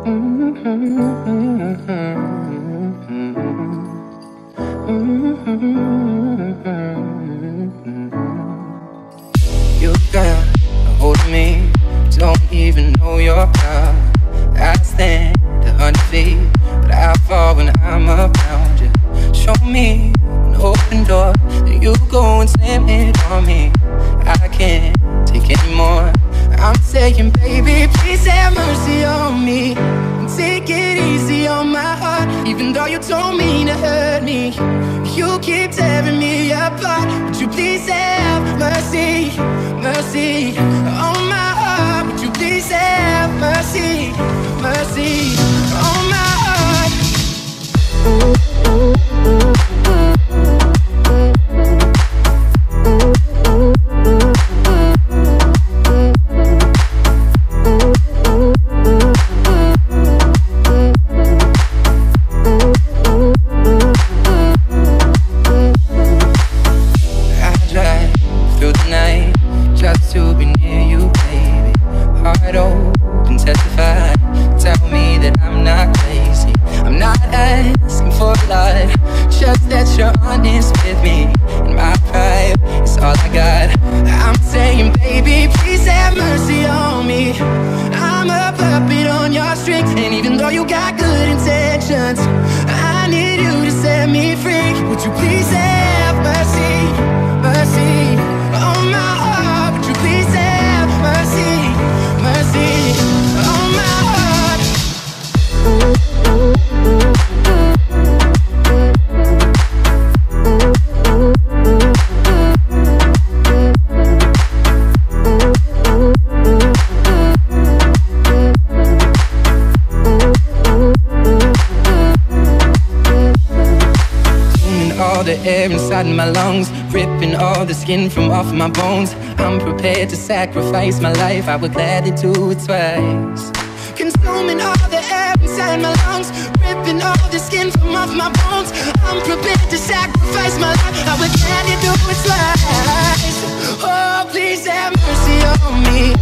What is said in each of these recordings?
You got a hold of me, don't even know you're proud. I stand 100 feet, but I fall when I'm around you. Show me an open door, and you go and slam it on me. I can't take anymore. I'm saying, baby, please have mercy on me, and take it easy on my heart. Even though you told me to hurt me, you keep tearing me apart. Would you please have mercy, mercy on my heart? Would you please have mercy, mercy on my heart? To be near you, baby. Heart open, testify. Tell me that I'm not crazy. I'm not asking for a lot, just that you're honest with me. And my pride is all I got. I'm saying, baby, please have mercy on me. I'm a puppet on your strings, and even though you got good intentions, I need you to set me free. Would you please have mercy, mercy on my heart? Please have mercy, mercy on my heart. Cleaning all the air inside my lungs, ripping all the skin from off my bones. I'm prepared to sacrifice my life, I would gladly do it twice. Consuming all the air inside my lungs, ripping all the skin from off my bones. I'm prepared to sacrifice my life, I would gladly do it twice. Oh, please have mercy on me,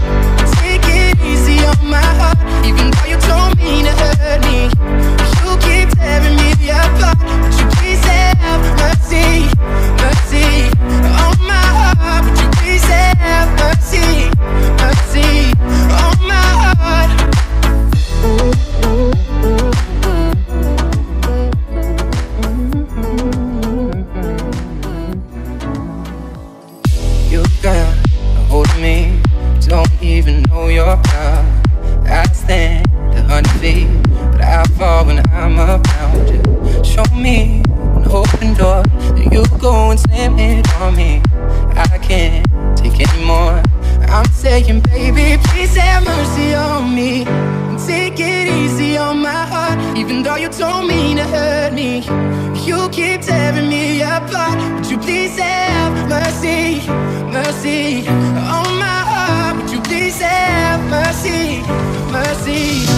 take it easy on my heart. Even though you told me to hurt me, you keep tearing me apart. Would you please have mercy, mercy on my heart? Would you please have mercy, mercy on my heart? You got a hold of me, don't even know you're proud. I stand 100 feet, but I fall when I'm around you. Show me an open door, and you go and slam it on me. I can't take anymore. I'm saying, baby, please have mercy on me, and take it easy on my heart. Even though you told me to hurt me, you keep tearing me apart. Would you please have mercy, mercy on my heart? Would you please have mercy, mercy